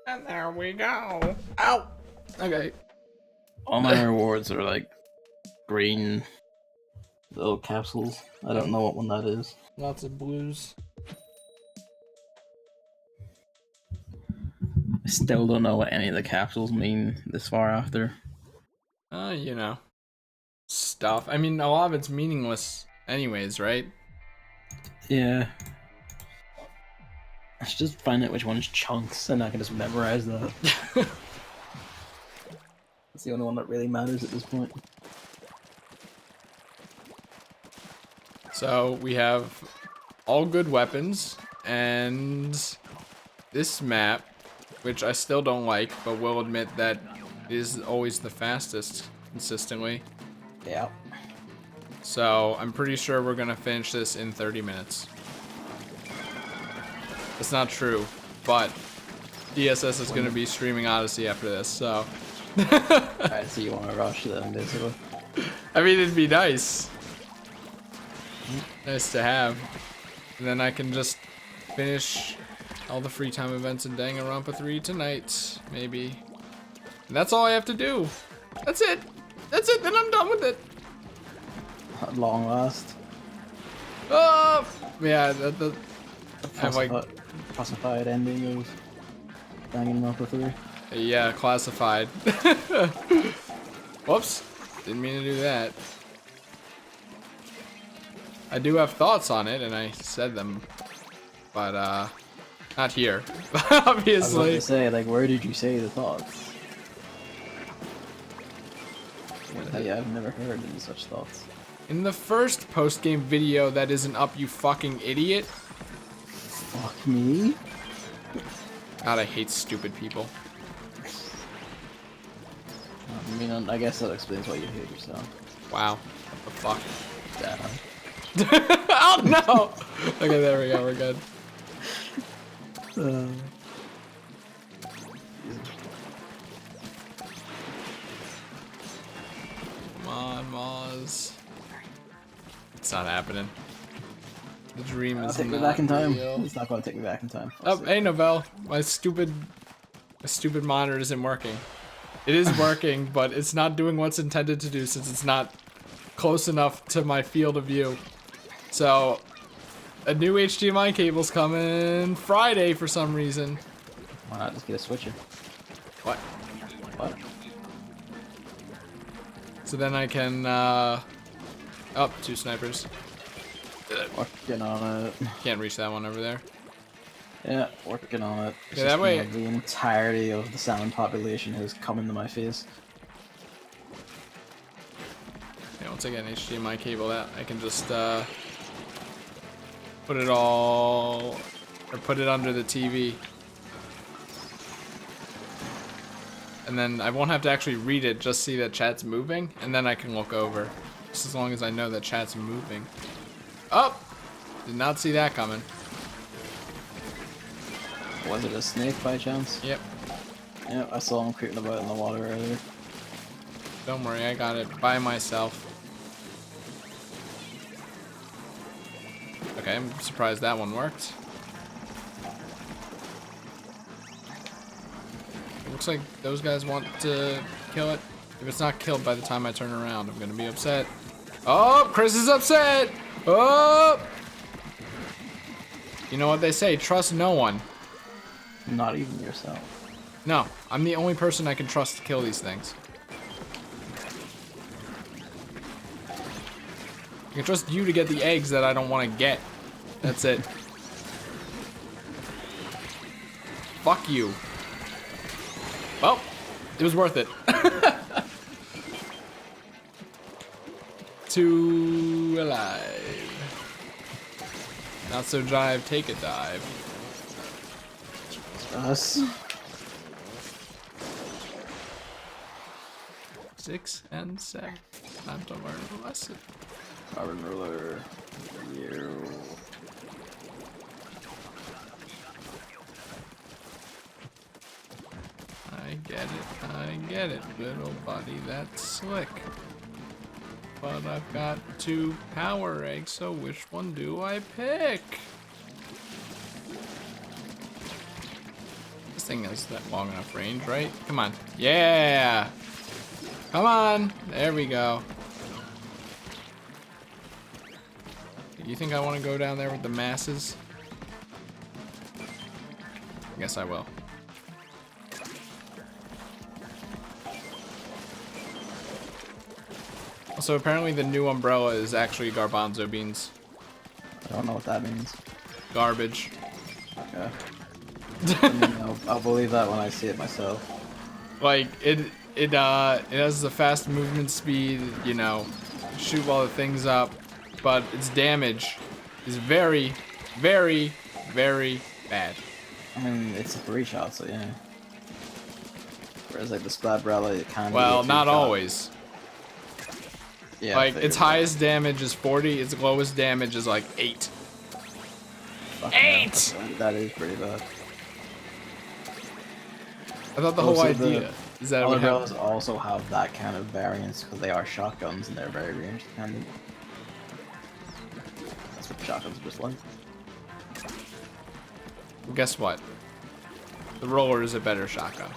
And there we go. Ow! Okay. All my rewards are like green little capsules. I don't know what one that is. Lots of blues. I still don't know what any of the capsules mean this far after. You know. Stuff. I mean, a lot of it's meaningless anyways, right? Yeah. I should just find out which one's chunks and I can just memorize that. That's the only one that really matters at this point. So we have all good weapons and this map, which I still don't like, but will admit that is always the fastest consistently. Yeah. So I'm pretty sure we're gonna finish this in 30 minutes. It's not true, but DSS is gonna be streaming Odyssey after this, so. Alright, so you want to rush them, basically. I mean, it'd be nice. Nice to have. And then I can just finish all the free time events in Danganronpa 3 tonight, maybe. And that's all I have to do. That's it. That's it, then I'm done with it. At long last. Oh! Yeah, I'm like... Classified ending of Danganronpa 3. Yeah, classified. Whoops. Didn't mean to do that. I do have thoughts on it, and I said them. But, not here. Obviously. I was about to say, like, where did you say the thoughts? Yeah, I've never heard any such thoughts. In the first post-game video that isn't up, you fucking idiot. Fuck me? God, I hate stupid people. I mean, I guess that explains why you hate yourself. Wow. What the fuck? Damn. Oh no! Okay, there we go, we're good. Come on, Moz. It's not happening. The dream is take me not back in time. real. It's not going to take me back in time. Oh, hey, Novell. My stupid monitor isn't working. It is working, but it's not doing what's intended to do since it's not close enough to my field of view. So, a new HDMI cable's coming Friday for some reason. Why not just get a switcher? What? What? So then I can, oh, 2 snipers. Working on it. Can't reach that one over there. Yeah, working on it. Yeah, that way- The entirety of the salmon population has come into my face. Yeah, once I get an HDMI cable out, I can just, put it all, or put it under the TV. And then I won't have to actually read it, just see that chat's moving, and then I can look over. Just as long as I know that chat's moving. Oh! Did not see that coming. Was it a snake by chance? Yep. Yeah, I saw him creeping about in the water earlier. Don't worry, I got it by myself. Okay, I'm surprised that one worked. It looks like those guys want to kill it. If it's not killed by the time I turn around, I'm gonna be upset. Oh, Chris is upset! Oh! You know what they say, trust no one. Not even yourself. No, I'm the only person I can trust to kill these things. I can trust you to get the eggs that I don't want to get. That's it. Fuck you. Well, it was worth it. Two alive. Not so jive, take a dive. Us. 6 and 7. Time to learn a lesson. Carbon ruler. You. I get it, little buddy, that's slick. But I've got 2 power eggs, so which one do I pick? thing has that long enough range, right? Come on. Yeah! Come on! There we go. You think I want to go down there with the masses? I guess I will. Also, apparently the new umbrella is actually garbanzo beans. I don't know what that means. Garbage. Okay. I mean, I'll believe that when I see it myself. Like, it has the fast movement speed, you know, shoot all the things up, but its damage is very, very, very bad. I mean, it's a 3-shot, so yeah. Whereas like the Splatbrella, it can Well, be a not 2-shot. always. Yeah, Like, its highest damage is 40, its lowest damage is like 8. Fucking 8! hell, that is pretty bad. I thought the whole Also, idea is that it Other would have... umbrellas also have that kind of variance because they are shotguns and they're very range dependent. That's what shotguns are just like. Well, guess what? The roller is a better shotgun.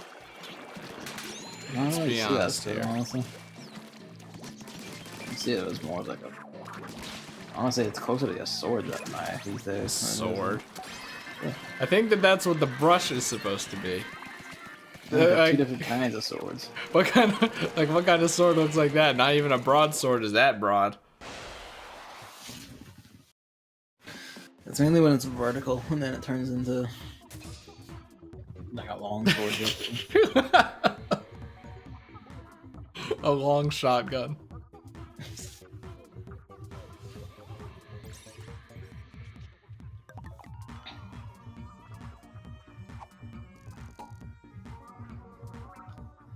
Let's be honest here. Honestly. I see it as more like a. Honestly, it's closer to a sword than a knife these days. Sword. Yeah. I think that's what the brush is supposed to be. There are Like, two different kinds of swords. what kind of sword looks like that? Not even a broadsword is that broad. It's mainly when it's vertical, and then it turns into like a long sword. A long shotgun.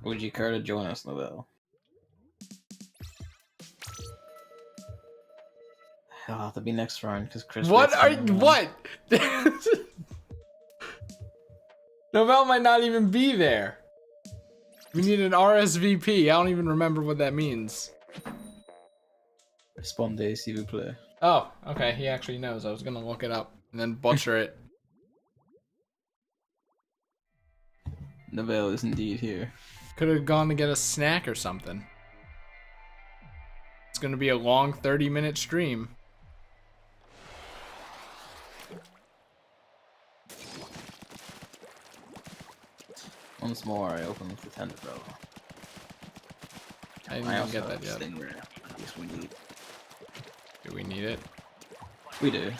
Would you care to join us, Novell? I'll have to be next round because Chris. What Waits are on the you? round. What? Novell might not even be there. We need an RSVP. I don't even remember what that means. Respondez s'il vous plaît. Oh, okay. He actually knows. I was gonna look it up and then butcher it. Novell is indeed here. Could have gone to get a snack or something. It's gonna be a long 30-minute stream. Once more, I open with the Tenderbrella. I didn't even get that yet. Stingray. Yes, we need. Do we need it? We do.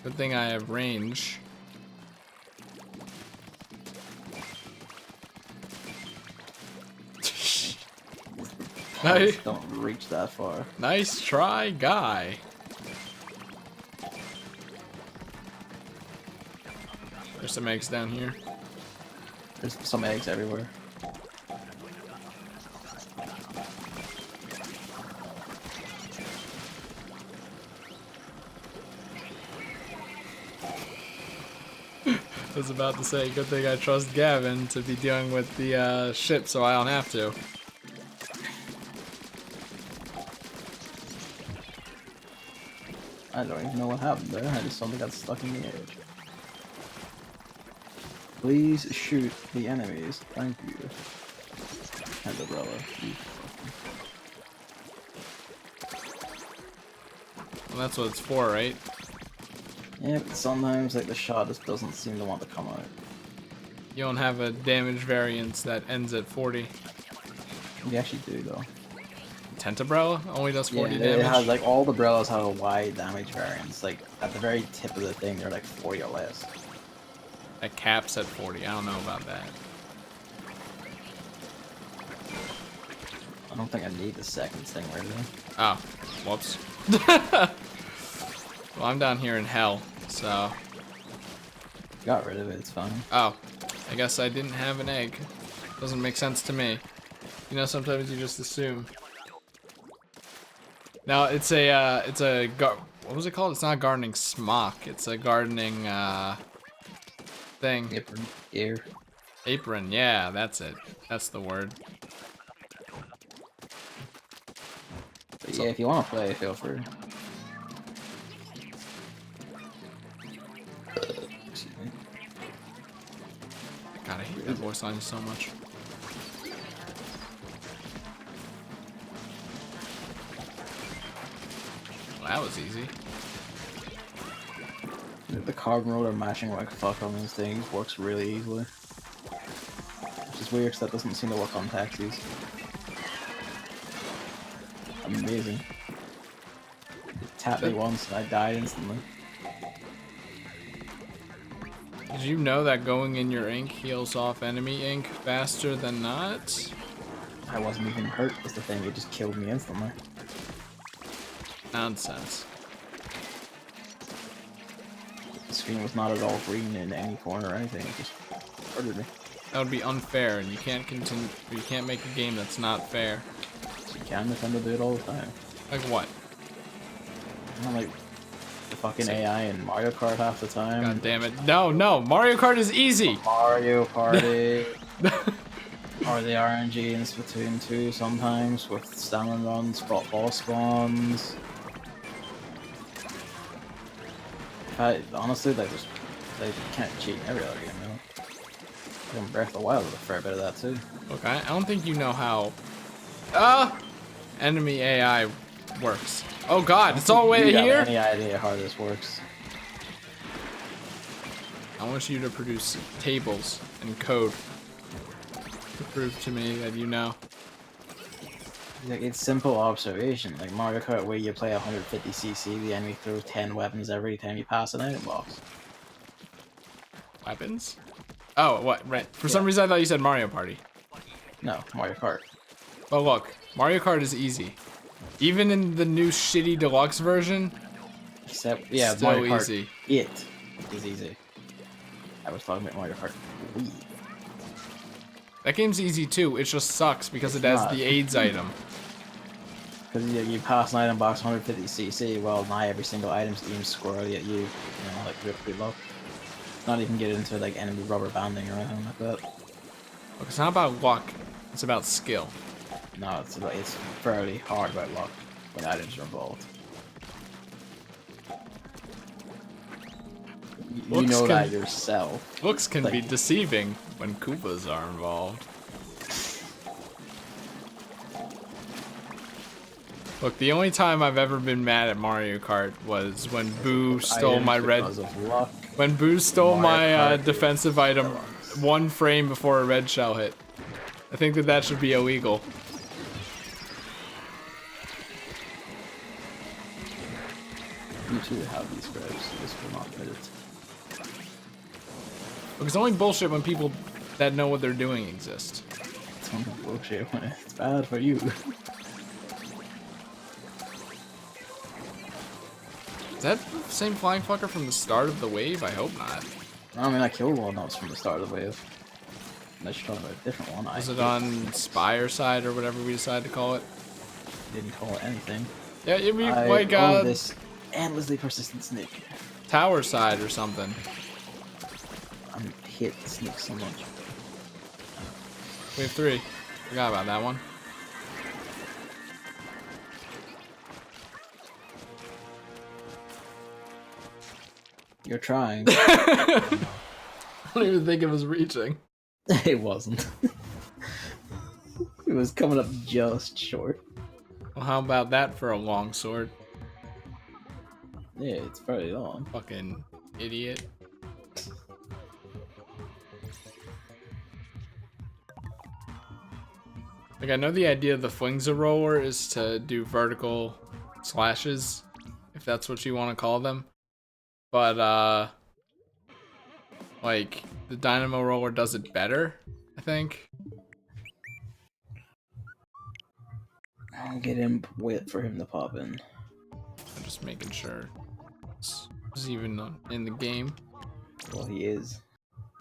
Good thing I have range. Nice. Don't reach that far. Nice try, guy. There's some eggs down here. There's some eggs everywhere. I was about to say, good thing I trust Gavin to be dealing with the ship so I don't have to. I don't even know what happened there. I just suddenly got stuck in the edge. Please shoot the enemies. Thank you. Tenderbrella. Well, that's what it's for, right? Yeah, but sometimes like the shot just doesn't seem to want to come out. You don't have a damage variance that ends at 40. We actually do though. Tentabrella only does 40 yeah, damage. it has like all the Brellas have a wide damage variance. Like at the very tip of the thing, they're like 40 or less. That caps at 40. I don't know about that. I don't think I need the second thing right now. Oh, whoops. Well, I'm down here in hell, so... Got rid of it. It's fine. Oh, I guess I didn't have an egg. Doesn't make sense to me. You know, sometimes you just assume. Now, it's a, what was it called? It's not a gardening smock. It's a gardening, thing. Apron. Ear. Apron, yeah, that's it. That's the word. But yeah, if you want to play, feel free. Excuse me. God, I hate that voice line so much. Well, that was easy. The carbon roller mashing like fuck on these things works really easily. Which is weird because that doesn't seem to work on taxis. Amazing. It tapped me once and I died instantly. Did you know that going in your ink heals off enemy ink faster than not? I wasn't even hurt was the thing, it just killed me instantly. Nonsense. The screen was not at all green in any corner or anything, it just hurted me. That would be unfair, and you can't continue. You can't make a game that's not fair. You can defend to do it all the time. Like what? Not like the fucking AI in Mario Kart half the time. God damn it! No, no, Mario Kart is easy. Mario Party. Or the RNG in Splatoon 2 sometimes with Salmon runs, boss spawns. Honestly, they can't cheat in every other game, though. Fucking Breath of the Wild with a fair bit of that too. Look, I don't think you know how enemy AI works. Oh God, it's all the way You here. have any idea how this works? I want you to produce tables and code to prove to me that you know. Like, it's simple observation. Like Mario Kart, where you play 150cc, the enemy throws 10 weapons every time you pass an item box. Weapons? Oh, what? Right. For some reason, I thought you said Mario Party. No, Mario Kart. But look, Mario Kart is easy. Even in the new shitty deluxe version, Except, yeah, still Mario Kart. easy. It is easy. I was talking about Mario Kart Wii. That game's easy too. It just sucks because it has not. the AIDS item. Because you pass an item box 150cc, well, not every single item's aimed squarely at you. You know, like real pretty low. Not even get into like enemy rubber banding or anything like that. Look, it's not about luck. It's about skill. No, it's fairly hard about luck when items are involved. You know that yourself. Looks can Like, be deceiving when Koopas are involved. Look, the only time I've ever been mad at Mario Kart was when Boo stole my red. When Boo stole my defensive item 1 frame before a red shell hit. I think that should be illegal. You two have these scripts. This will not fit it. Look, it's only bullshit when people that know what they're doing exist. It's only bullshit when it's bad for you. Is that the same flying fucker from the start of the wave? I hope not. I mean, I killed one that was from the start of the wave. Unless you're talking about a different one. Was it on Spire side or whatever we decided to call it? Didn't call it anything. Yeah, you mean I like own this endlessly persistent snake. tower side or something. I hate snakes so much. Wave 3. Forgot about that one. You're trying. I don't even think it was reaching. It wasn't. It was coming up just short. Well, how about that for a long sword? Yeah, it's fairly long. Fucking idiot. Like, I know the idea of the Flingza roller is to do vertical slashes, if that's what you want to call them. But, like, the Dynamo roller does it better, I think. I'll get him, wait for him to pop in. I'm just making sure it's even in the game. Well, he is.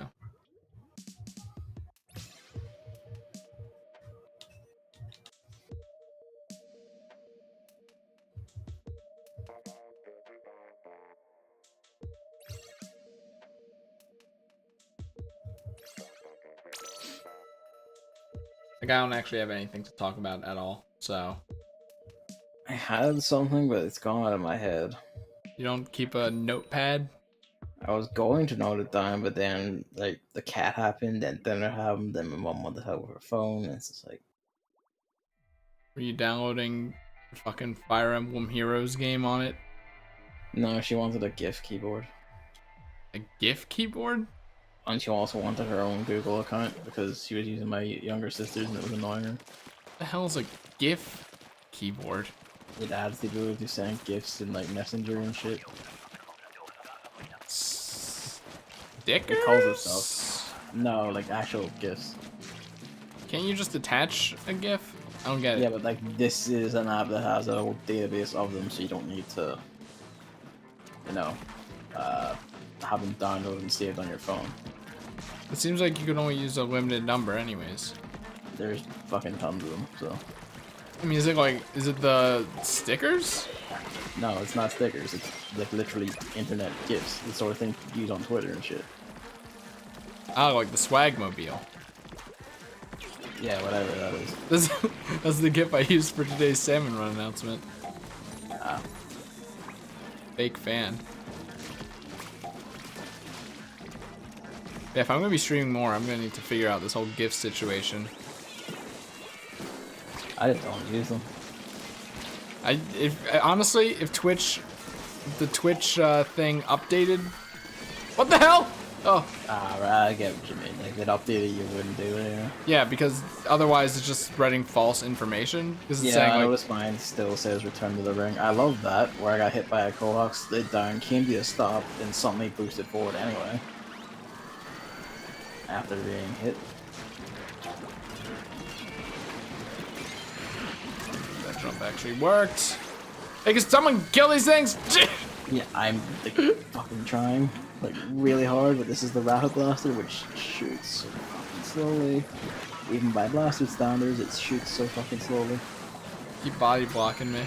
Yeah. Like, I don't actually have anything to talk about at all, so. I had something, but it's gone out of my head. You don't keep a notepad? I was going to note it down, but then like the cat happened, then dinner happened, then my mom wanted to help with her phone, and it's just like, Were you downloading the fucking Fire Emblem Heroes game on it? no, she wanted a GIF keyboard. A GIF keyboard? And she also wanted her own Google account because she was using my younger sister's and it was annoying her. What the hell is a GIF keyboard? It adds the ability to send GIFs in like Messenger and shit. Stickers? It calls itself. No, like actual GIFs. Can't you just attach a GIF? I don't get it. Yeah, but like this is an app that has a whole database of them, so you don't need to, you know, have them downloaded and saved on your phone. It seems like you can only use a limited number anyways. There's fucking tons of them, so. I mean, is it the stickers? No, it's not stickers. It's like literally internet GIFs, the sort of thing you use on Twitter and shit. Oh, like the Swagmobile. Yeah, whatever that is. That's the GIF I used for today's Salmon Run announcement. Ah. Fake fan. Yeah, if I'm gonna be streaming more, I'm gonna need to figure out this whole GIF situation. I just don't use them. Honestly, if the Twitch thing updated. What the hell? Oh. Ah, right, I get what you mean. Like, if it updated, you wouldn't do it, yeah. Yeah, because otherwise it's just spreading false information. Because it's Yeah, saying I like, noticed mine still says return to the ring. I love that, where I got hit by a Kohawk, slid down, came to a stop, and suddenly boosted forward anyway. After being hit. that jump actually worked. Hey, can someone kill these things? Yeah, I'm like, fucking trying, like really hard, but this is the Rattle Blaster, which shoots so fucking slowly. Even by blaster standards, it shoots so fucking slowly. Keep body blocking me.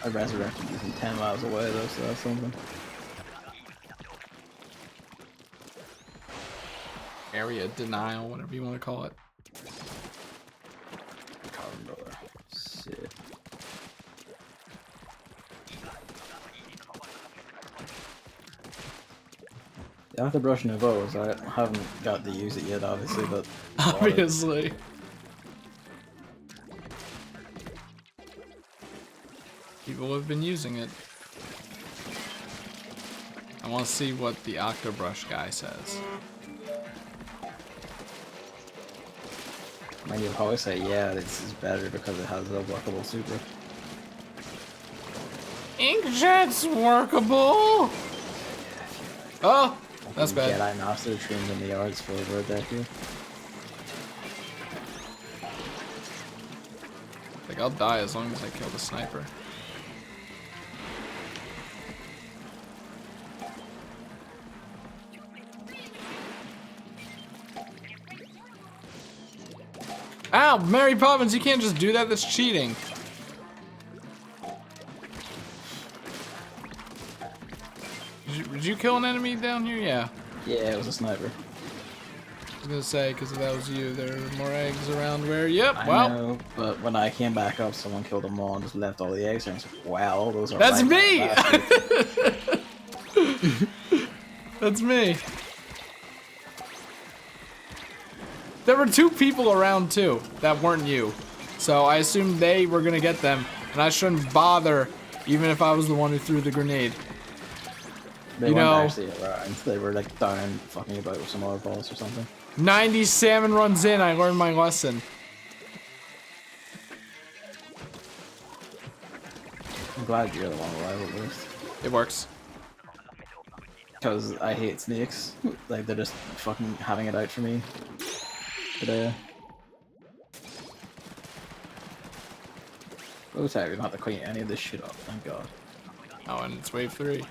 I resurrected you from 10 miles away though, so that's something. Area denial, whatever you want to call it. Condor. Shit. The Afterbrush Nouveaus, I haven't got to use it yet, obviously, but... Obviously. People have been using it. I want to see what the Octobrush guy says. I mean, you'll probably say, yeah, this is better because it has a workable super. Inkjet's workable! Oh! That's bad. Jedi Master trained in the yards for over a decade. Like, I'll die as long as I kill the sniper. Ow! Mary Poppins, you can't just do that, that's cheating. Did you kill an enemy down here? Yeah. Yeah, it was a sniper. I was gonna say, because if that was you, there are more eggs around where, yep, I well. know, but when I came back up, someone killed them all and just left all the eggs there. And I was like, wow, those are That's right. me! That's me. There were two people around too that weren't you. So I assumed they were gonna get them, and I shouldn't bother even if I was the one who threw the grenade. They you weren't know, actually around. They were like down fucking about with some other balls or something. 90 salmon runs in, I learned my lesson. I'm glad you're the one alive at least. It works. Because I hate snakes. Like, they're just fucking having it out for me today. Oh, sorry, we don't have to clean any of this shit up, thank god. Oh, and it's wave 3.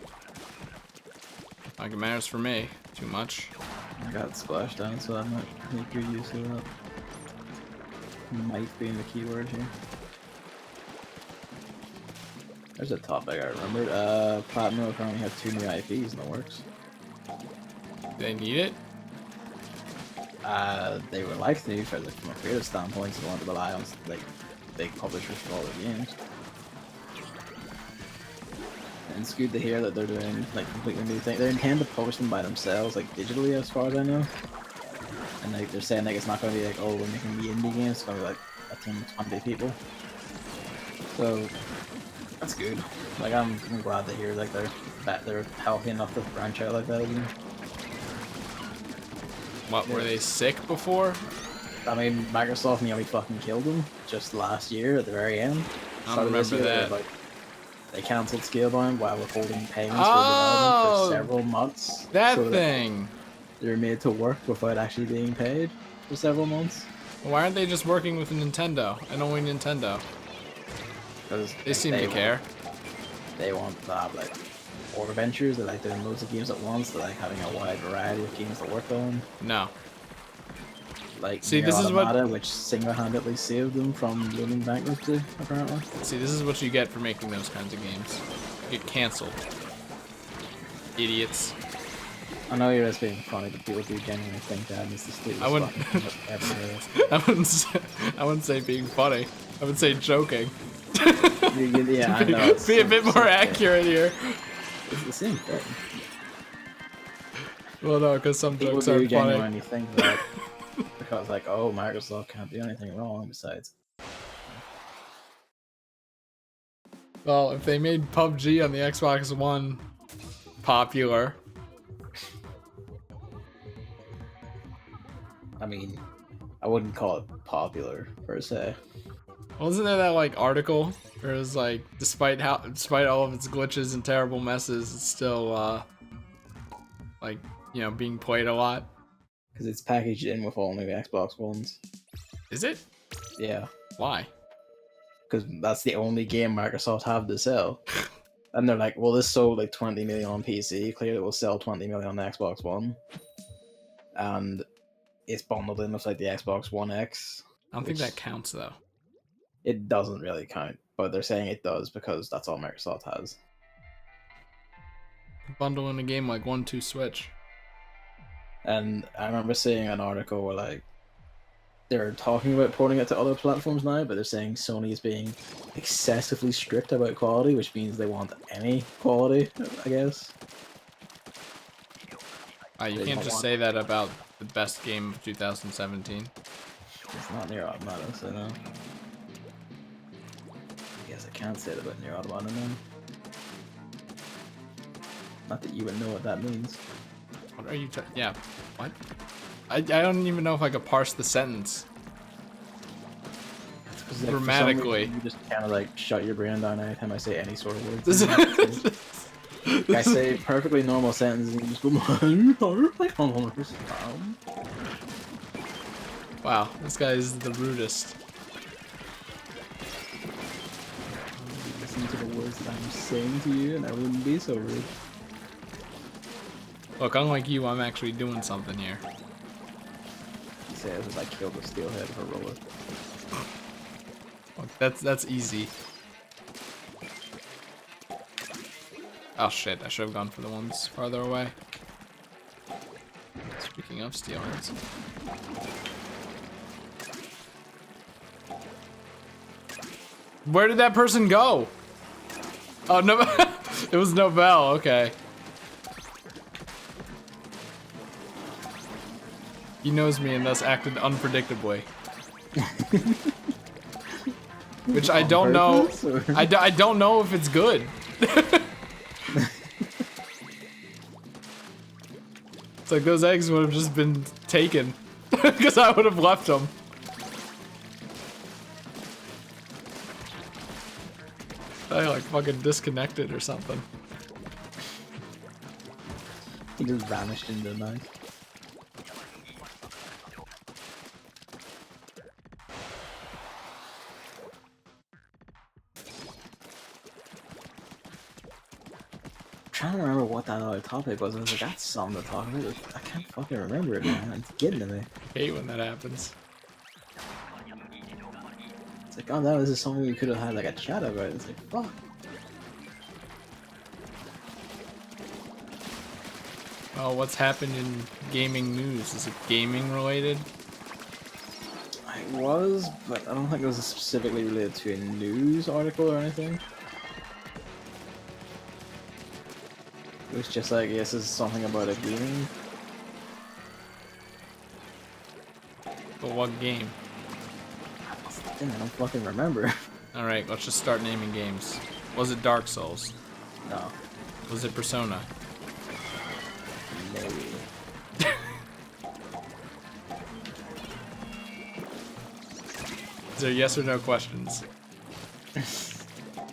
Like it matters for me too much. I got splashed down, so I might make good use of that. Might be in the keyword here. There's a topic I remembered. Platinum currently have 2 new IPs in the works. They need it? They would like to, from a creative standpoint, so they want to rely on like big publishers for all their games. And it's good to hear that they're doing like completely new things. They intend to publish them by themselves, like digitally, as far as I know. And like they're saying like it's not going to be like, oh, we're making the indie games. It's going to be like a team of 20 people. So that's good. Like I'm glad to hear like they're healthy enough to branch out like that again. What, were they sick before? I mean, Microsoft nearly fucking killed them just last year at the very end. I don't remember that. Like, they cancelled Scalebound while withholding payments Oh, for development for several months. That so thing. They're made to work without actually being paid for several months. Why aren't they just working with Nintendo and only Nintendo? Because They seem to care. They want to have like more adventures. They like doing loads of games at once. They like having a wide variety of games to work on. No. Like See, Nier this is what Automata, which single-handedly saved them from looming bankruptcy, apparently. See, this is what you get for making those kinds of games. You get canceled. Idiots. I know you're just being funny, but people do genuinely think that is the stupidest I wouldn't. fucking thing I've ever heard. I wouldn't say being funny. I would say joking. Yeah, I know. Be a bit more accurate here. It's the same thing. Well, no, because some People jokes do are funny. genuinely think that because, like, oh, Microsoft can't do anything wrong besides. Well, if they made PUBG on the Xbox One popular, I mean, I wouldn't call it popular per se. wasn't there that like article where it was like, despite all of its glitches and terrible messes, it's still like, you know, being played a lot. Because it's packaged in with all new Xbox Ones. Is it? Yeah. Why? Because that's the only game Microsoft have to sell. And they're like, well, this sold like 20 million on PC. Clearly it will sell 20 million on the Xbox One. And it's bundled in with like the Xbox One X. I don't think that counts though. It doesn't really count, but they're saying it does because that's all Microsoft has. Bundle in a game like 1-2 Switch. And I remember seeing an article where like they're talking about porting it to other platforms now, but they're saying Sony is being excessively strict about quality, which means they want any quality, I guess. You can't just say that about the best game of 2017. It's not Nier Automata, so no. I guess I can't say that about Nier Automata now. Not that you would know what that means. What are you yeah, what? I don't even know if I could parse the sentence. Like, grammatically. You just kind of like shut your brain down anytime I say any sort of words. I say perfectly normal sentences and you just go, wow, this guy is the rudest. Listen to the words that I'm saying to you and I wouldn't be so rude. Look, unlike you, I'm actually doing something here. He says as I killed a steelhead with a roller. Look, that's easy. Oh shit, I should have gone for the ones farther away. Speaking of steelheads. Where did that person go? Oh, no, it was Novell, okay. He knows me and thus acted unpredictably. Which I don't know. I don't know if it's good. It's like those eggs would have just been taken. Because I would have left them. I like fucking disconnected or something. He just vanished into the night. I'm trying to remember what that other topic was. I was like, that's something to talk about. I can't fucking remember it, man. It's getting to me. I hate when that happens. It's like, oh, this is something we could have had like a chat about. It's like, fuck. Oh, what's happened in gaming news? Is it gaming related? It was, but I don't think it was specifically related to a news article or anything. was just like, yes, this is something about a game. But what game? I don't fucking remember. Alright, let's just start naming games. Was it Dark Souls? No. Was it Persona? Maybe. Is there yes or no questions?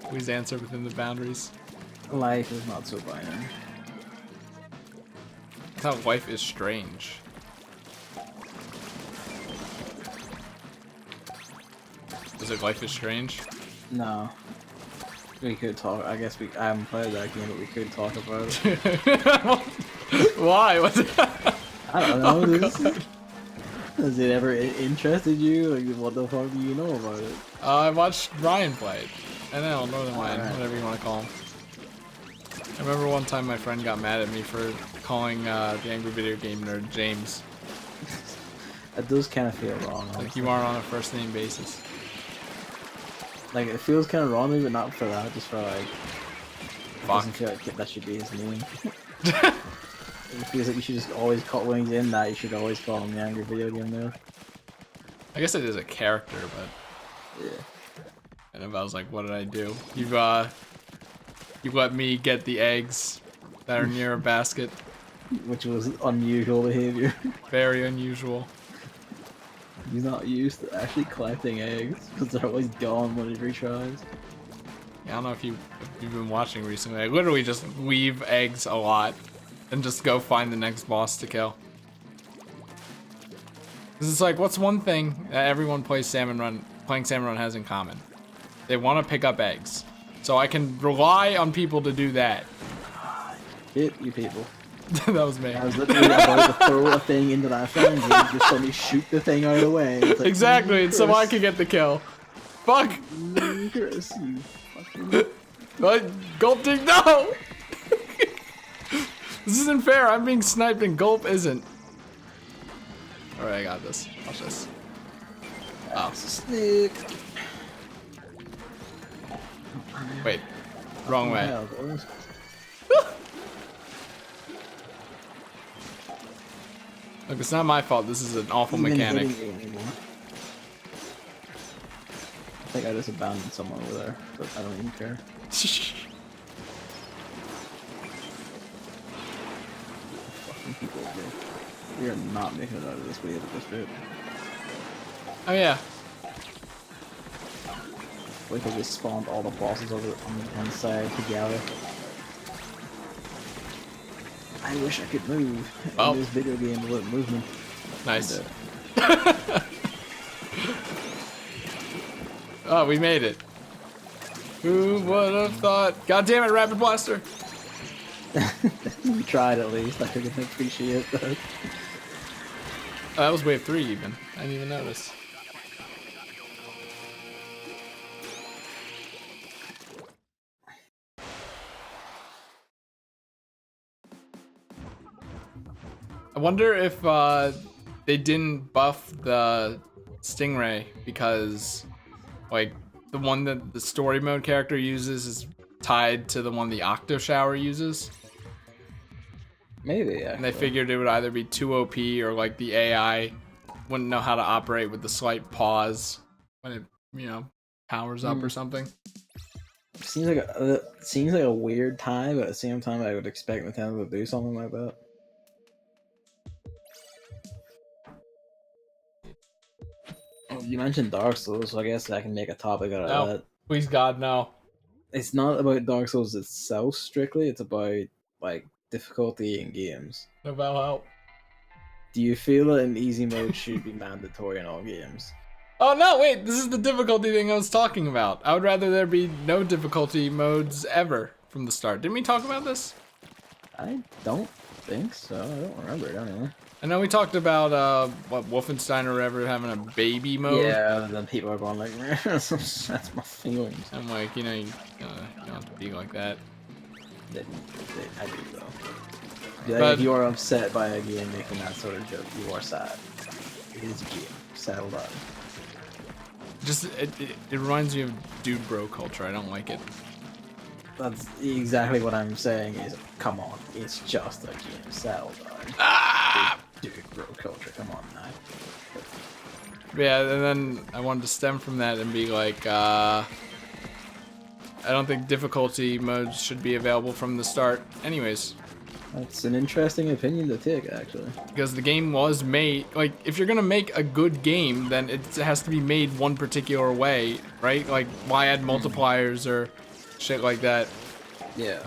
Please answer within the boundaries. Life is not so binary. I thought life is strange. Was it Life is Strange? No. We could talk. I guess I haven't played that game, but we could talk about it. Why? What's I don't know. Oh, Has it ever interested you? Like, what the fuck do you know about it? I watched Ryan play it. NL, Northern Ryan, whatever you want to call him. I remember one time my friend got mad at me for calling the angry video game nerd James. That does kind of feel wrong. Like Honestly. you are on a first name basis. Like, it feels kind of wrong to me, but not for that. Just for like, it Fuck. doesn't feel like that should be his name. It feels like you should just always call when he's in that. You should always call him the angry video game nerd. I guess it is a character, but Yeah. and if I was like, what did I do? You let me get the eggs that are near a basket. Which was unusual behavior. Very unusual. He's not used to actually collecting eggs because they're always gone whenever he tries. Yeah, I don't know if you've been watching recently. I literally just leave eggs a lot and just go find the next boss to kill. Because it's like, what's one thing that everyone playing Salmon Run has in common? They want to pick up eggs. So I can rely on people to do that. Hit you people. That was me. I was literally about to throw a thing into that thing and you just let me shoot the thing out of the way. It's like, Exactly, so I can get the kill. Fuck! Chris, you fucking... What? Gulping? No! This isn't fair. I'm being sniped and Gulp isn't. Alright, I got this. Watch this. Oh. Snake. Wait. Wrong way. Hell, boys. Look, it's not my fault. This is an awful Isn't mechanic. hitting me anymore. I think I just abandoned someone over there, but I don't even care. Fucking people, bro. We are not making it out of this wave at this bit. Oh yeah. Wait till we spawned all the bosses over on one side together. I wish I could move. Oh. In this video game without movement. Nice. Oh, we made it. Who would have thought? God damn it, Rapid Blaster! We tried at least. I can appreciate that. Oh, that was wave 3 even. I didn't even notice. I wonder if they didn't buff the Stingray because, like, the one that the story mode character uses is tied to the one the Octo Shower uses. Maybe, yeah. And they figured it would either be too OP or, like, the AI wouldn't know how to operate with the slight pause when it, you know, powers up or something. Seems like a weird time, but at the same time, I would expect Nintendo to do something like that. Oh, you mentioned Dark Souls, so I guess I can make a topic out of No, that. please God, no. It's not about Dark Souls itself strictly. It's about like difficulty in games. No bell help. Do you feel that an easy mode should be mandatory in all games? Oh no, wait, this is the difficulty thing I was talking about. I would rather there be no difficulty modes ever from the start. Didn't we talk about this? I don't think so. I don't remember it anyway. I know we talked about, what, Wolfenstein or whatever having a baby mode. Yeah, then people are going like, that's my feelings. I'm like, you know, you don't have to be like that. I do though. Yeah, But- if you are upset by a game making that sort of joke, you are sad. It is a game. Settle down. Just, it reminds me of dude bro culture. I don't like it. That's exactly what I'm saying. Is come on, it's just a game cell, dog. Ah! Dude, bro, culture, come on, man. Yeah, and then I wanted to stem from that and be like, I don't think difficulty modes should be available from the start anyways. That's an interesting opinion to take, actually. Because the game was made, like, if you're gonna make a good game, then it has to be made one particular way, right? Like, why add multipliers or shit like that? Yeah.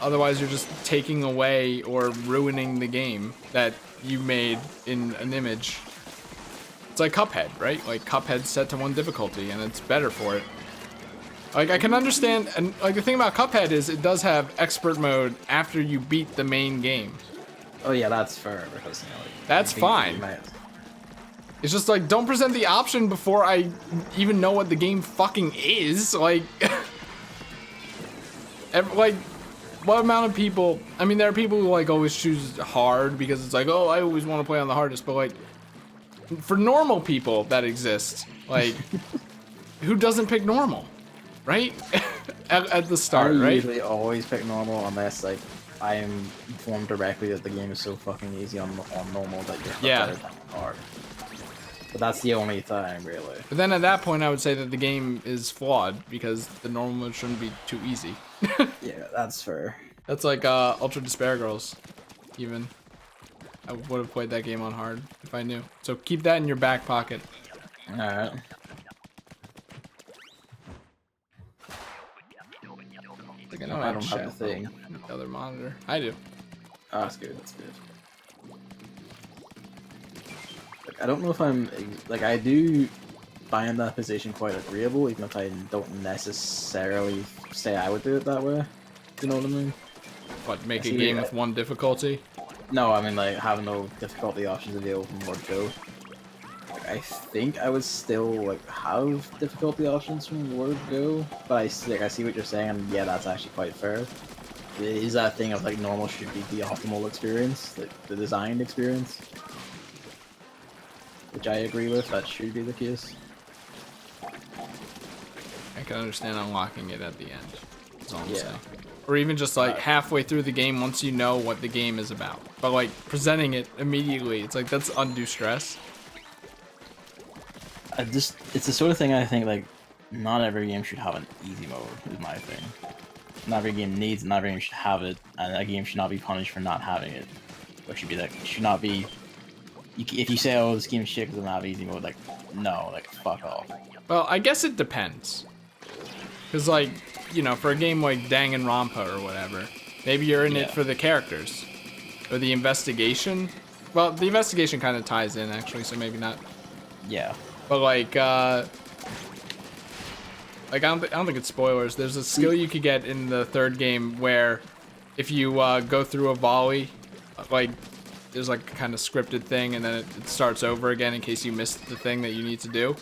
Otherwise, you're just taking away or ruining the game that you made in an image. It's like Cuphead, right? Like, Cuphead's set to 1 difficulty, and it's better for it. Like, I can understand, and like the thing about Cuphead is it does have expert mode after you beat the main game. Oh yeah, that's fair because you know. Like, That's fine. might... It's just like, don't present the option before I even know what the game fucking is. Like, like, what amount of people? I mean, there are people who like always choose hard because it's like, oh, I always want to play on the hardest. But like, for normal people that exist, like, who doesn't pick normal? Right? at the start, I right? usually always pick normal unless like I am informed directly that the game is so fucking easy on normal that you're Yeah. better than hard. But that's the only time, really. But then at that point, I would say that the game is flawed because the normal mode shouldn't be too easy. Yeah, that's fair. That's like Ultra Despair Girls, even. I would have played that game on hard if I knew. So keep that in your back pocket. Alright. Like, I know I don't chat have the thing. on the other monitor. I do. Oh, that's good, that's good. Like, I don't know if I'm... Like, I do find that position quite agreeable, even if I don't necessarily say I would do it that way. Do you know what I mean? What, make I a see game that. with 1 difficulty? No, I mean, like, having no difficulty options available from Word Go. Like, I think I would still, like, have difficulty options from Word Go, but I see what you're saying, and yeah, that's actually quite fair. It is that thing of, like, normal should be the optimal experience, like, the designed experience. Which I agree with, that should be the case. I can understand unlocking it at the end. That's all I'm Yeah. saying. Or even just like halfway through the game once you know what the game is about. But like presenting it immediately, it's like that's undue stress. It's the sort of thing I think, like, not every game should have an easy mode, is my thing. Not every game needs it, not every game should have it, and a game should not be punished for not having it. Or should be like, it should not be... if you say, oh, this game is shit because it doesn't have easy mode, like, no, like, fuck off. Well, I guess it depends. Because like, you know, for a game like Danganronpa or whatever, maybe you're in it for the characters. Or the investigation. Well, the investigation kind of ties in actually, so maybe not. Yeah. But like I don't think it's spoilers. There's a skill you could get in the 3rd game where if you go through a volley, like there's like a kind of scripted thing, and then it starts over again in case you missed the thing that you need to do.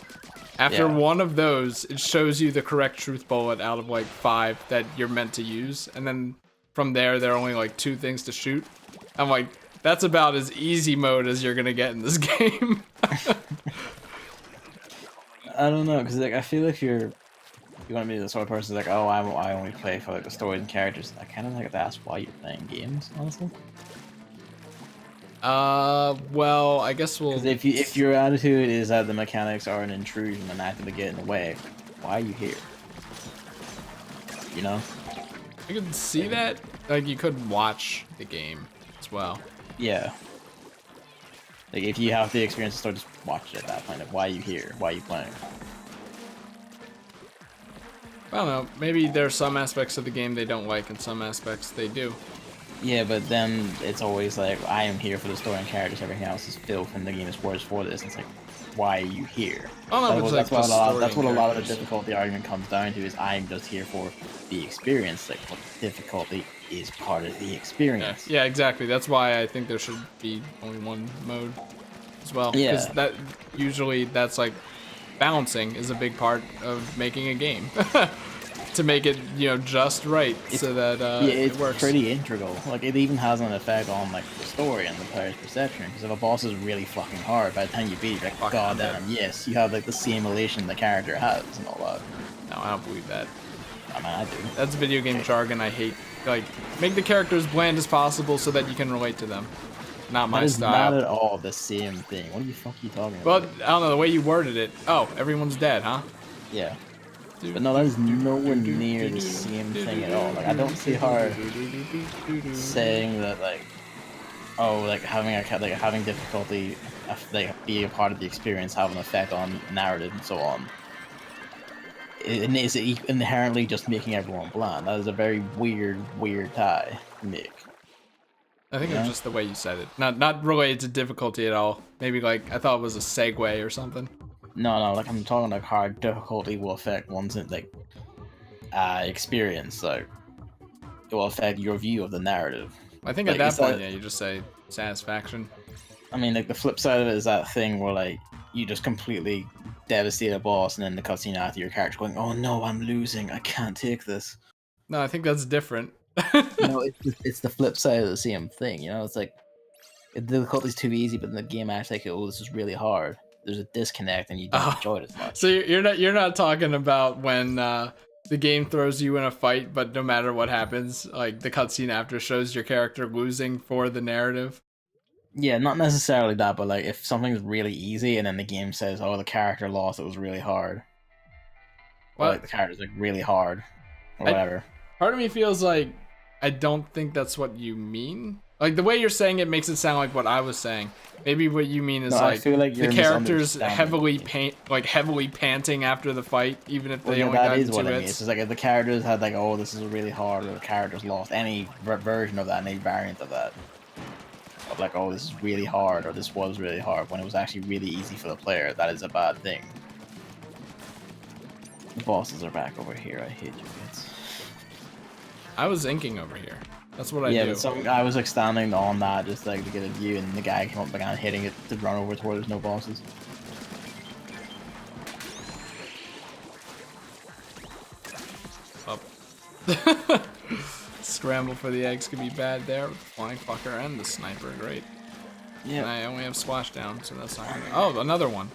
After one of those, it shows you the correct truth bullet out of like 5 that you're meant to use, and then from there are only like 2 things to shoot. I'm like, that's about as easy mode as you're gonna get in this game. I don't know, because like, I feel like you want to be the sort of person like, oh, I only play for like the stories and characters. I kind of like to ask why you're playing games, honestly. Well, I guess we'll... 'Cause if your attitude is that the mechanics are an intrusion and actively get in the way, why are you here? You know? I could see that. Like, you could watch the game as well. Yeah. Like, if you have the experience to start, just watch it at that point. Like, why are you here? Why are you playing? I don't know. Maybe there are some aspects of the game they don't like, and some aspects they do. Yeah, but then it's always like, I am here for the story and characters, everything else is filth, and the game is worse for this. It's like, why are you here? I don't know if it's like That's what a lot of the characters. difficulty argument comes down to, is I'm just here for the experience. Like, well, difficulty is part of the experience. Yeah, exactly. That's why I think there should be only 1 mode as well. Yeah. Because that usually that's like balancing is a big part of making a game. To make it, you know, just right, so that it's it works. pretty integral. Like, it even has an effect on like the story and the player's perception. Because if a boss is really fucking hard, by the time you beat it, you're like, god damn, yes, you have like the same elation the character has and all that. No, I don't believe that. I mean, I do. That's video game jargon I hate. Like, make the characters bland as possible so that you can relate to them. Not my That is style. not at all the same thing. What the fuck are you talking Well, about? I don't know, the way you worded it. Oh, everyone's dead, huh? Yeah. But no, that is nowhere near the same thing at all. Like, I don't see her saying that, like, oh, like having difficulty, like being a part of the experience, have an effect on narrative and so on. It is inherently just making everyone bland. That is a very weird tie to make. I think it was just the way you said it. Not related to difficulty at all. Maybe like I thought it was a segue or something. No, like I'm talking like how difficulty will affect one's like experience. Like it will affect your view of the narrative. I think like, at that point, yeah, you just say satisfaction. I mean, like the flip side of it is that thing where like you just completely devastate a boss, and then the cutscene after your character going, "Oh no, I'm losing. I can't take this." No, I think that's different. No, it's the flip side of the same thing. You know, it's like the difficulty's too easy, but then the game actually like, oh, this is really hard. There's a disconnect, and you don't enjoy it as much. So you're not talking about when the game throws you in a fight, but no matter what happens, like the cutscene after shows your character losing for the narrative. Yeah, not necessarily that, but like if something's really easy and then the game says, "Oh, the character lost. It was really hard." Or, like the character's like really hard, or whatever. Part of me feels like I don't think that's what you mean. Like the way you're saying it makes it sound like what I was saying. Maybe what you mean is like the characters heavily panting after the fight, even if they only got 2 hits. It's just like if the characters had like, "Oh, this is really hard," or the characters lost any version of that, any variant of that. Of like, "Oh, this is really hard," or "This was really hard," when it was actually really easy for the player. That is a bad thing. The bosses are back over here. I hate you kids. I was inking over here. That's what I do. Yeah, but some guy was like standing on that just like to get a view, and the guy came up and began hitting it to run over to where there's no bosses. Up. Scramble for the eggs could be bad there with the flying fucker and the sniper. Great. Yeah. And I only have splashdown, so that's not gonna... Oh, another one.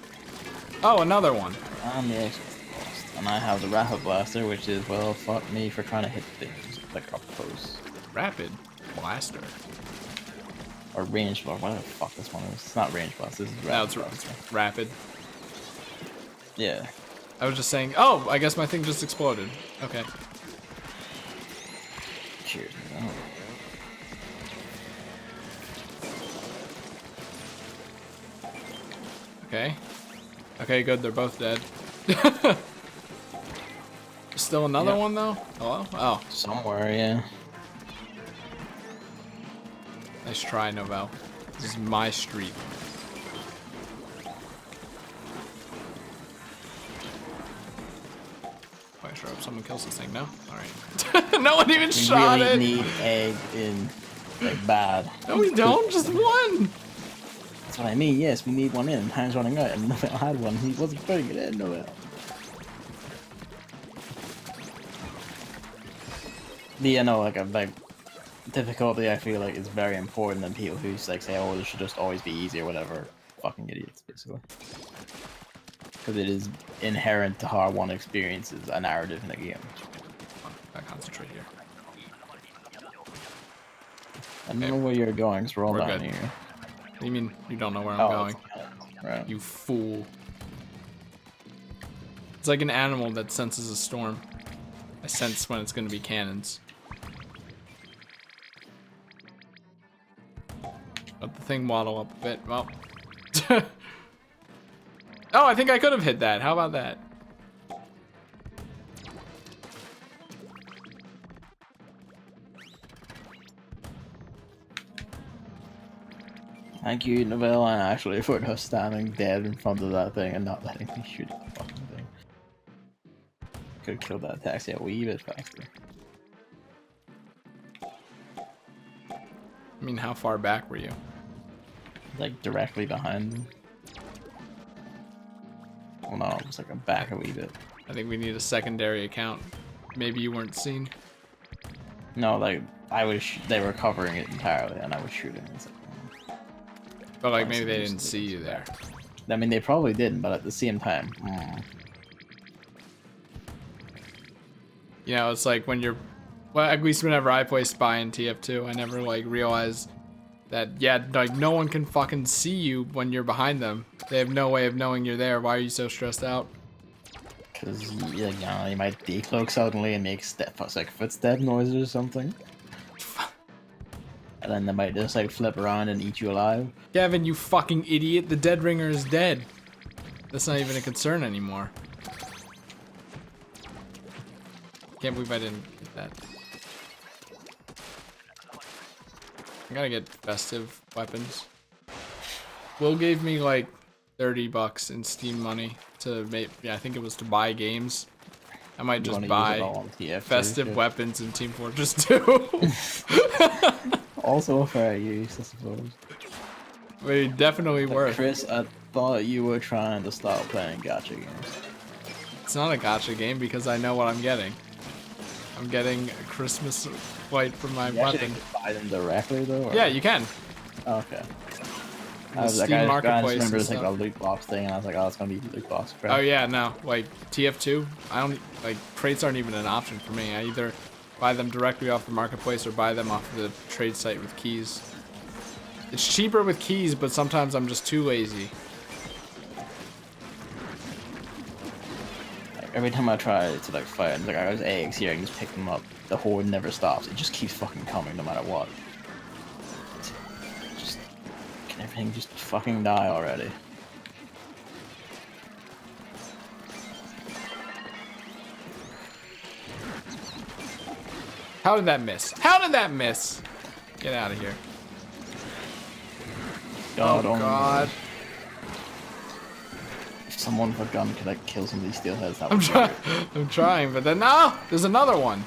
Oh, another one. I'm the extra blast, and I have the rapid blaster, which is, well, fuck me for trying to hit things like up close. Rapid blaster. Or range blaster. Whatever the fuck this one is. It's not range blaster. This is rapid. No, it's rapid. Yeah. I was just saying. Oh, I guess my thing just exploded. Okay. Cheers. Okay. Okay, good. They're both dead. Still another one though? Hello? Oh. Somewhere, yeah. Nice try, Novell. This is my street. I sure hope someone kills this thing. No? Alright. No one even shot it! We really need egg in, like, bad. No, we don't. Just one! That's what I mean. Yes, we need one in. Time's running out, and Novell had one. He wasn't putting it in, Novell. Yeah, no, like difficulty I feel like is very important, and people who like say, "Oh, this should just always be easy" or whatever, fucking idiots, basically. Because it is inherent to how one experiences a narrative in a game. I concentrate here. I don't know where you're going, because we're all down here. What do you mean you don't know where I'm going? Right. You fool. It's like an animal that senses a storm. I sense when it's going to be cannons. Let the thing waddle up a bit. Well. Oh, I think I could have hit that. How about that? Thank you, Novell, and actually for just standing dead in front of that thing and not letting me shoot the fucking thing. Could have killed that taxi a wee bit faster. I mean, how far back were you? Like directly behind him. Well, no, it was like a back a wee bit. I think we need a secondary account. Maybe you weren't seen. No, like they were covering it entirely, and I was shooting. But like maybe they didn't see you there. I mean, they probably didn't, but at the same time. You know, it's like when you're, well, at least whenever I play Spy in TF2, I never like realize that, yeah, like no one can fucking see you when you're behind them. They have no way of knowing you're there. Why are you so stressed out? Because, you might decloak suddenly and make like footstep noises or something. And then they might just like flip around and eat you alive. Gavin, you fucking idiot. The dead ringer is dead. That's not even a concern anymore. Can't believe I didn't get that. I gotta get festive weapons. Will gave me like $30 in Steam money to make, yeah, I think it was to buy games. I might just buy festive weapons in Team Fortress 2. Also a fair use, I suppose. But definitely worth. Chris, I thought you were trying to stop playing gacha games. It's not a gacha game because I know what I'm getting. I'm getting a Christmas light for my weapon. Buy them directly though? Or? Yeah, you can. Oh, okay. The Steam Marketplace. I remember it's like a loot box thing, and I was like, oh, it's gonna be loot box crap. Oh yeah, no, like TF2, I don't like crates aren't even an option for me. I either buy them directly off the marketplace or buy them off the trade site with keys. It's cheaper with keys, but sometimes I'm just too lazy. Like, every time I try to like fight, it's like I got eggs here, I can just pick them up. The horde never stops. It just keeps fucking coming no matter what. Can everything just fucking die already? How did that miss? How did that miss? Get out of here. God, oh god. If someone with a gun could like kill some of these steelheads, that would be I'm trying, but then no! There's another one.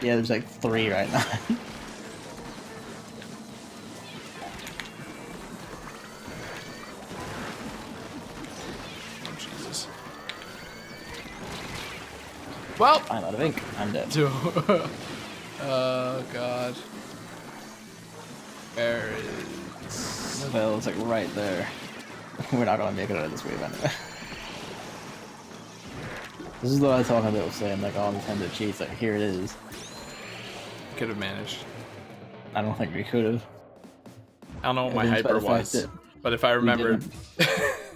Yeah, there's like 3 right now. Oh Jesus. Well, I'm out of ink. I'm dead. Oh god. Where is... Well, it's like right there. We're not gonna make it out of this wave anyway. This is what I was talking about, saying like, oh, Nintendo cheats. Like, here it is. Could have managed. I don't think we could have. I don't know what my hyper was, but if I remembered, if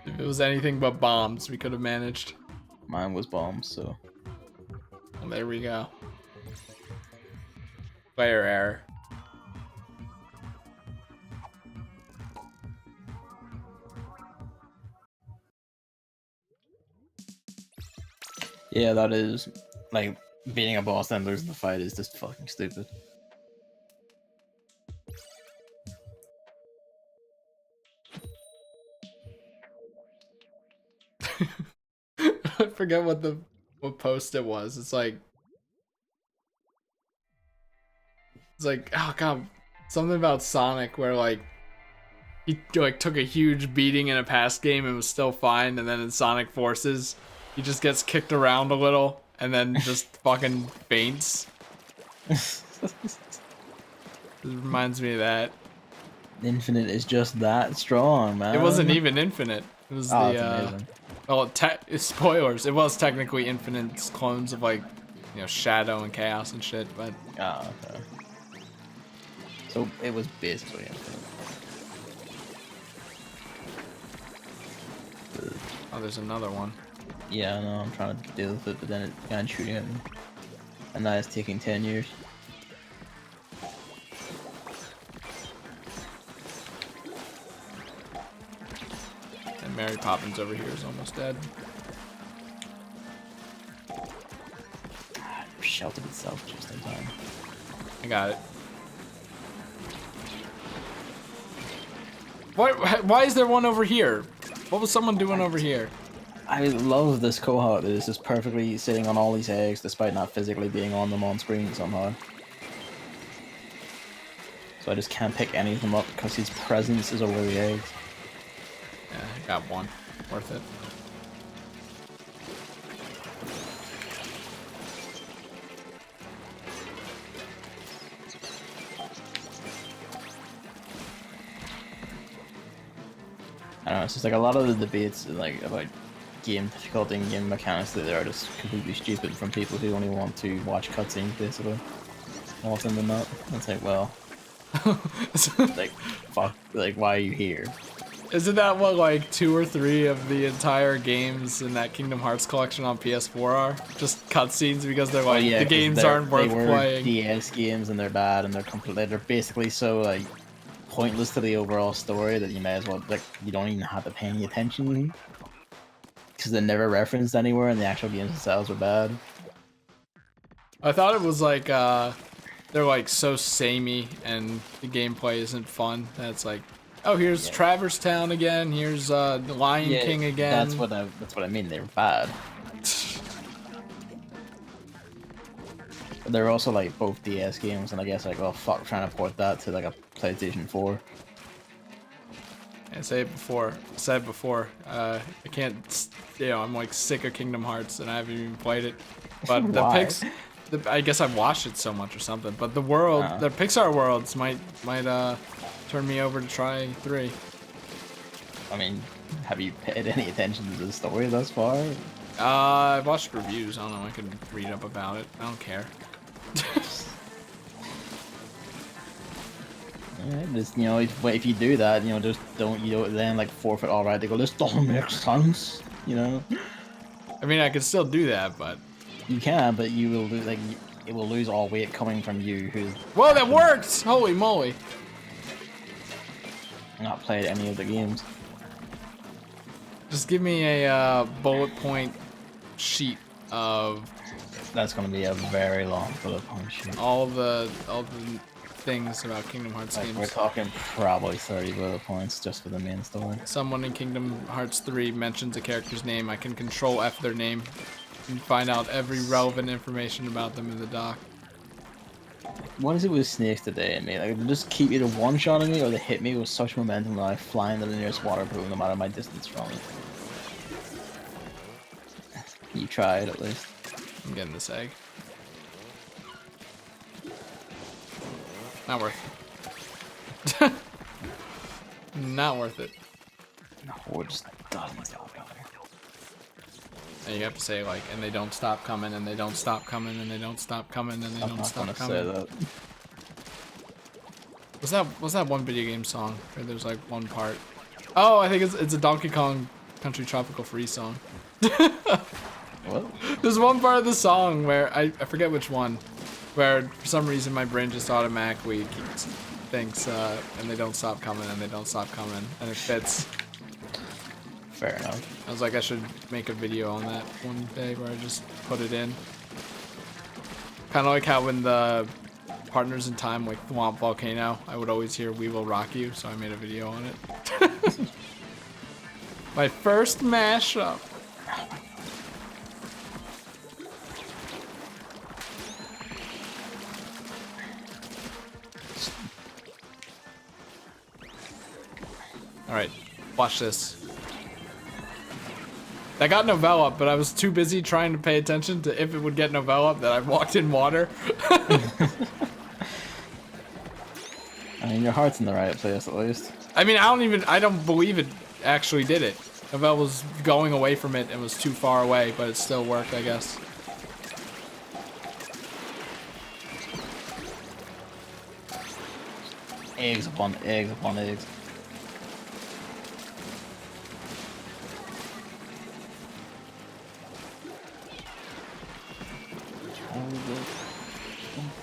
it was anything but bombs, we could have managed. Mine was bombs, so. Well, there we go. Player error. Yeah, that is, like, beating a boss and losing the fight is just fucking stupid. I forget what post it was. It's like, oh god, something about Sonic where like he like took a huge beating in a past game and was still fine, and then in Sonic Forces he just gets kicked around a little and then just fucking faints. It reminds me of that. Infinite is just that strong, man. It wasn't even infinite. It was well, spoilers. It was technically infinite clones of like, you know, Shadow and Chaos and shit, but okay. So it was basically infinite. Oh, there's another one. Yeah, I know, I'm trying to deal with it, but then it's kind of shooting at me. And that is taking 10 years. And Mary Poppins over here is almost dead. Sheltered itself just in time. I got it. Why is there one over here? What was someone doing over here? I love this cohort that is just perfectly sitting on all these eggs despite not physically being on them on screen somehow. So I just can't pick any of them up because his presence is over the eggs. Yeah, I got one. Worth it. I don't know, it's just like a lot of the debates like about game difficulty and game mechanics that are just completely stupid from people who only want to watch cutscenes, basically. More often than not. It's like, well, like, fuck, like, why are you here? Isn't that what like 2 or 3 of the entire games in that Kingdom Hearts collection on PS4 are? Just cutscenes because they're like, Yeah, the 'cause games aren't they worth were playing. DS games and they're bad and they're basically so like pointless to the overall story that you may as well, like, you don't even have to pay any attention because they're never referenced anywhere and the actual games themselves are bad. I thought it was like, they're like so samey and the gameplay isn't fun. That's like, oh, here's Traverse Town again, here's the Lion King again. That's what I mean, they're bad. They're also like both DS games, and I guess like, well, fuck, trying to port that to like a PlayStation 4. I said it before. I can't, you know, I'm like sick of Kingdom Hearts and I haven't even played it. But the Why? pics, I guess I've watched it so much or something. But the world, the Pixar worlds might turn me over to try 3. I mean, have you paid any attention to the story thus far? I've watched reviews. I don't know. I could read up about it. I don't care. Yeah, just, you know, if you do that, you know, just don't, you know, then like forfeit all right. They go, this doesn't make sense, you know. I mean, I could still do that, but You can, but you will lose, like, it will lose all weight coming from you who's whoa, that worked! Holy moly! not played any of the games. Just give me a bullet point sheet of That's gonna be a very long bullet point sheet. all the things about Kingdom Hearts Like, games. we're talking probably 30 bullet points just for the main story. Someone in Kingdom Hearts 3 mentions a character's name. I can control F their name and find out every relevant information about them in the doc. What is it with snakes today in me? Like, they just keep either one-shotting me or they hit me with such momentum that I fly into the nearest water pool no matter my distance from it. You tried, at least. I'm getting this egg. Not worth it. Not worth it. No, we're just doesn't stop coming. And you have to say like, and they don't stop coming, and they don't stop coming, and they don't stop coming, and they I'm don't not stop gonna coming. say that. Was that one video game song where there's like one part? Oh, I think it's a Donkey Kong Country Tropical Freeze song. What? There's one part of the song where I forget which one, where for some reason my brain just automatically thinks and they don't stop coming, and they don't stop coming, and it fits. Fair enough. I was like, I should make a video on that one day where I just put it in. Kind of like how when the Partners in Time, like Thwomp Volcano, I would always hear "We Will Rock You," so I made a video on it. My first mashup. All right, watch this. That got Novell up, but I was too busy trying to pay attention to if it would get Novell up that I walked in water. I mean, your heart's in the right place at least. I mean, I don't believe it actually did it. Novell was going away from it and was too far away, but it still worked, I guess. Eggs upon eggs upon eggs.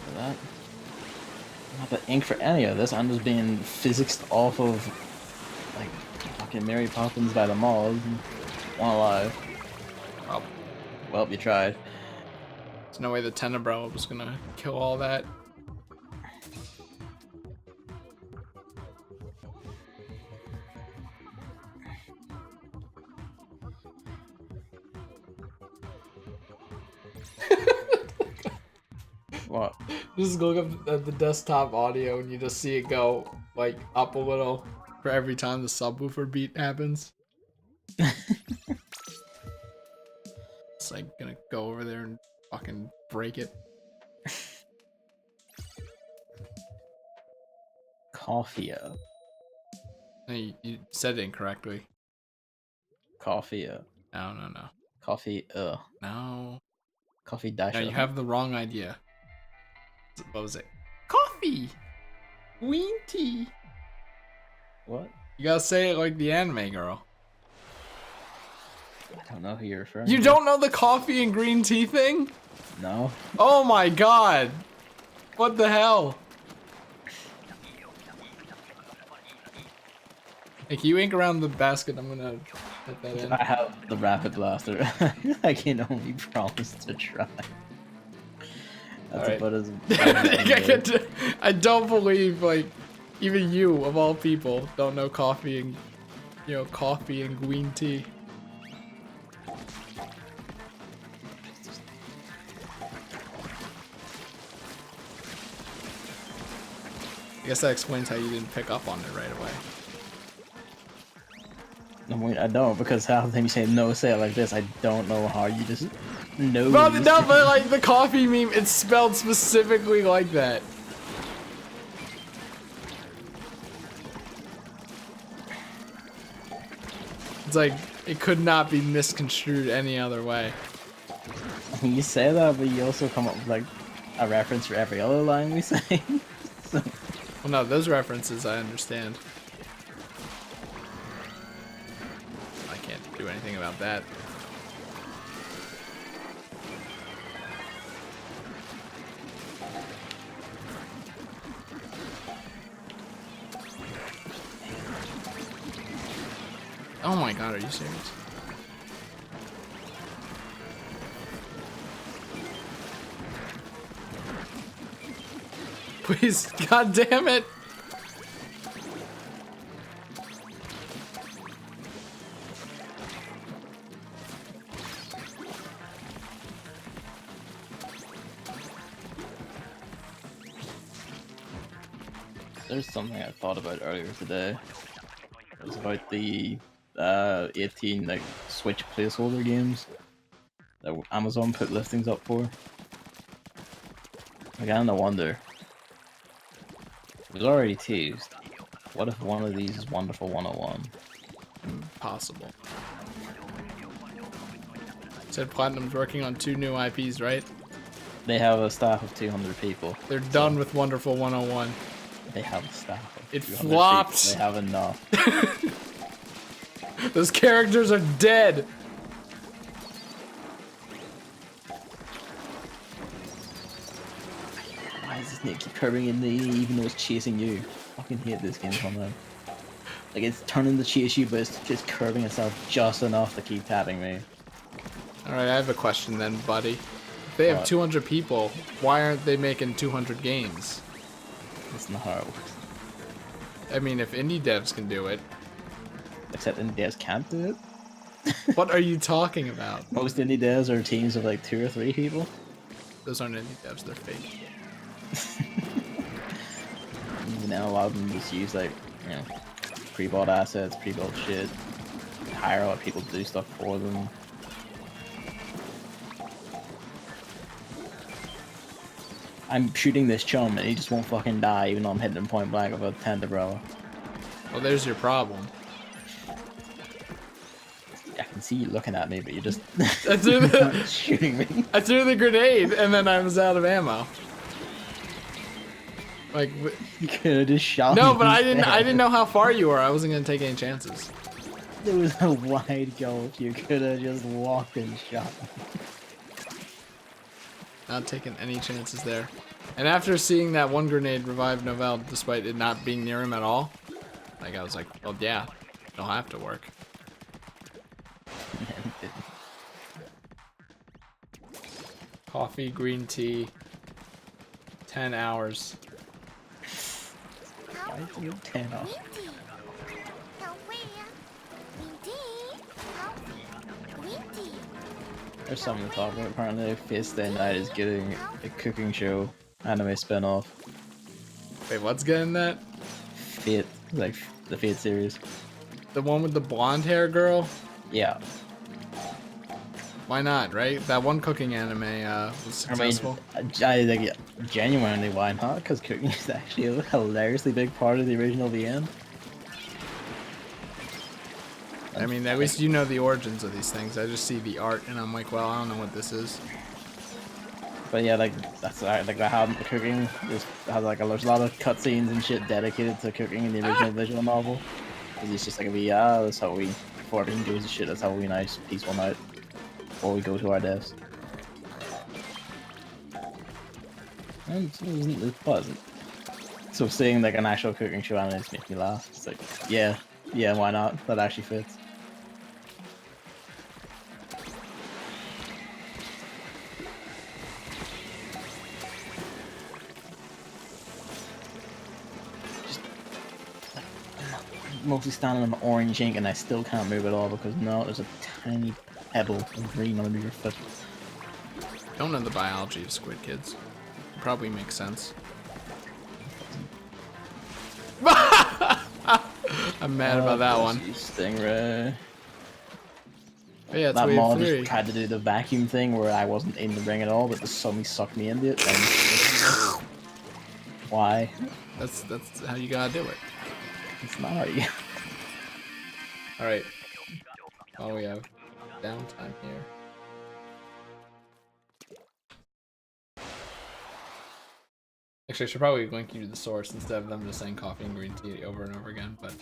For that. Not the ink for any of this. I'm just being physicsed off of like fucking Mary Poppins by the mall. One alive. Oh, Well, you tried. there's no way the Tenebrella was gonna kill all that. What? Just look up at the desktop audio and you just see it go like up a little for every time the subwoofer beat happens. It's like gonna go over there and fucking break it. Coffee. Hey, you said it incorrectly. Coffee. No, no, no. Coffee, No. coffee dash. No, you have the wrong idea. What was it? Coffee! Green tea! What? You gotta say it like the anime girl. I don't know who you're referring You to. don't know the coffee and green tea thing? No. Oh my god! What the hell? Hey, can you ink around the basket? I'm gonna put that in. I have the rapid blaster. I can only promise to try. That's Alright. about as I don't believe, like, even you, of all people, don't know coffee and, you know, coffee and green tea. I guess that explains how you didn't pick up on it right away. I mean, I don't, because half the time you say no, say it like this. I don't know how you just know. But no, but like the coffee meme, it's spelled specifically like that. It's like, it could not be misconstrued any other way. You say that, but you also come up with like a reference for every other line we say. So. Well, no, those references I understand. I can't do anything about that. Oh my god, are you serious? Please, god damn it! There's something I thought about earlier today. It was about the 18 like Switch placeholder games that Amazon put listings up for. Like, I wonder. It was already teased. What if one of these is Wonderful 101? Possible. Said Platinum's working on 2 new IPs, right? They have a staff of 200 people. They're done with Wonderful 101. They have a staff of It 200 flopped! people. They have enough. Those characters are dead! Why does this snake keep curving in the even though it's chasing you? I fucking hate this game so much. Like, it's turning to chase you, but it's just curving itself just enough to keep tapping me. Alright, I have a question then, buddy. If they have What? 200 people, why aren't they making 200 games? That's not how it works. I mean, if indie devs can do it, Except indie devs can't do it. what are you talking about? Most indie devs are teams of like 2 or 3 people. Those aren't indie devs, they're fake. And now a lot of them just use like, you know, pre-bought assets, pre-built shit. Hire a lot of people to do stuff for them. I'm shooting this chum and he just won't fucking die even though I'm hitting him point blank with a 10 umbrella. Well, there's your problem. I can see you looking at me, but you're just I threw the, shooting me. I threw the grenade and then I was out of ammo. Like, You could have just shot no, me but I instead. didn't know how far you were. I wasn't gonna take any chances. There was a wide gulf. You could have just walked and shot me. Not taking any chances there. And after seeing that one grenade revive Novell, despite it not being near him at all, like I was like, well, yeah, it'll have to work. Coffee, green tea, 10 hours. Why do you 10 off? There's something to talk about. Apparently, Fate Stay Night is getting a cooking show anime spin-off. Wait, what's getting that? Fate, like the Fate series. The one with the blonde hair girl? Yeah. Why not, right? That one cooking anime was successful. I mean, I like, genuinely, why not? Because cooking is actually a hilariously big part of the original VM. I mean, at least you know the origins of these things. I just see the art and I'm like, well, I don't know what this is. But yeah, like that's like how the cooking is has like there's a lot of cutscenes and shit dedicated to cooking in the original visual novel. Cause it's just like that's how we before everything goes to shit. That's how we nice peaceful night before we go to our deaths. And it's pleasant. So seeing like an actual cooking show anime just makes me laugh. It's like yeah, why not? That actually fits. Mostly standing on an orange ink and I still can't move at all because no, there's a tiny pebble of green under your foot. Don't know the biology of squid, kids. Probably makes sense. I'm mad about that one. Stingray. But yeah, it's That wave mod 3. just had to do the vacuum thing where I wasn't in the ring at all, but just suddenly sucked me into it. And why? That's how you gotta do it. It's not how you. Alright. Oh, we have downtime here. Actually, I should probably link you to the source instead of them just saying coffee and green tea over and over again, but,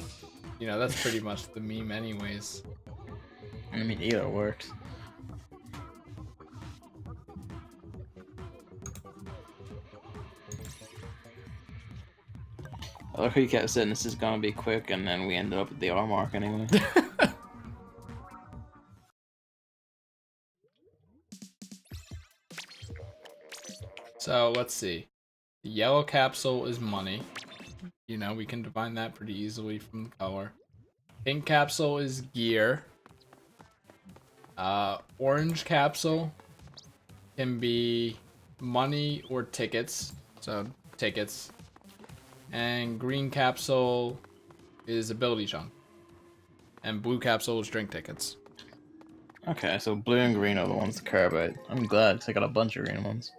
you know, that's pretty much the meme anyways. I mean, either works. I like how you kept saying this is gonna be quick, and then we ended up at the hour mark anyway. So, let's see. The yellow capsule is money. You know, we can define that pretty easily from the color. Pink capsule is gear. Orange capsule can be money or tickets. So, tickets. And green capsule is ability chunk. And blue capsule is drink tickets. Okay, so blue and green are the ones to care about. I'm glad, because I got a bunch of green ones.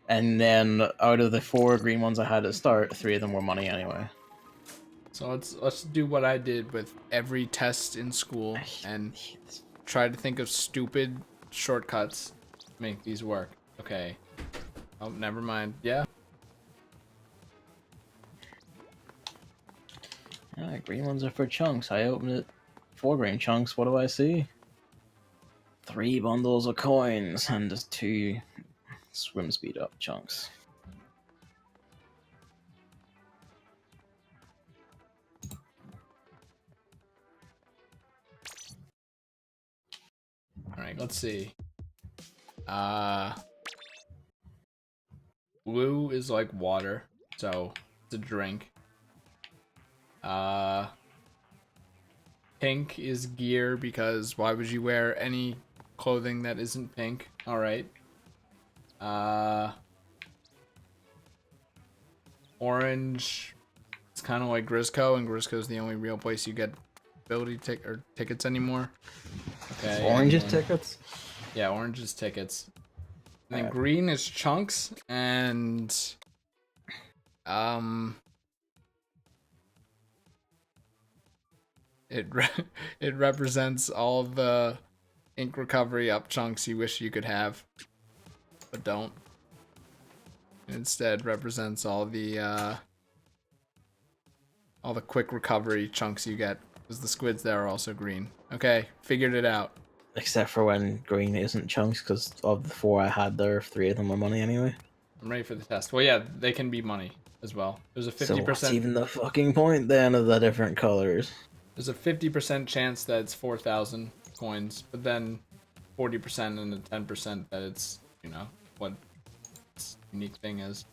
And then, out of the 4 green ones I had at the start, 3 of them were money anyway. So let's do what I did with every test in school and try to think of stupid shortcuts to make these work. Okay. Oh, never mind. Yeah. Alright, green ones are for chunks. I opened it. 4 green chunks. What do I see? 3 bundles of coins and just 2 swim speed up chunks. Alright, let's see. Blue is like water, so it's a drink. Pink is gear because why would you wear any clothing that isn't pink? Alright. Orange, it's kind of like Grisco, and Grisco is the only real place you get ability tickets anymore. Okay. Orange is tickets? Yeah, orange is tickets. And then green is chunks, and it represents all the ink recovery up chunks you wish you could have, but don't. It instead represents all the quick recovery chunks you get, because the squids there are also green. Okay, figured it out. Except for when green isn't chunks, because of the 4 I had there, 3 of them were money anyway. I'm ready for the test. Well, yeah, they can be money as well. There's a 50%. So what's even the fucking point then of the different colors? There's a 50% chance that it's 4,000 coins, but then 40% and a 10% that it's, you know, what its unique thing is.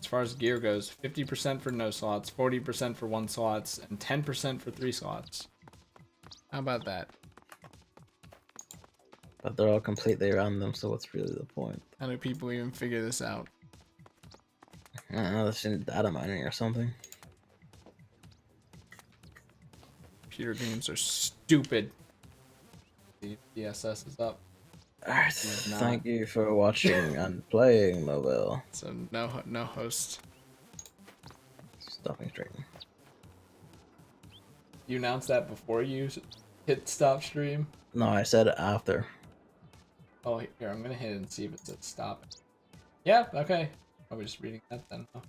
As far as gear goes, 50% for no slots, 40% for 1 slots, and 10% for 3 slots. How about that? But they're all completely random, so what's really the point? How do people even figure this out? I don't know, that's in data mining or something. Computer games are stupid. The DSS is up. Alright, thank you for watching and playing, Mobile. So no host. Stopping stream. You announced that before you hit stop stream? No, I said it after. Oh, here, I'm gonna hit it and see if it says stop. Yeah, okay. Probably just reading that then. Huh?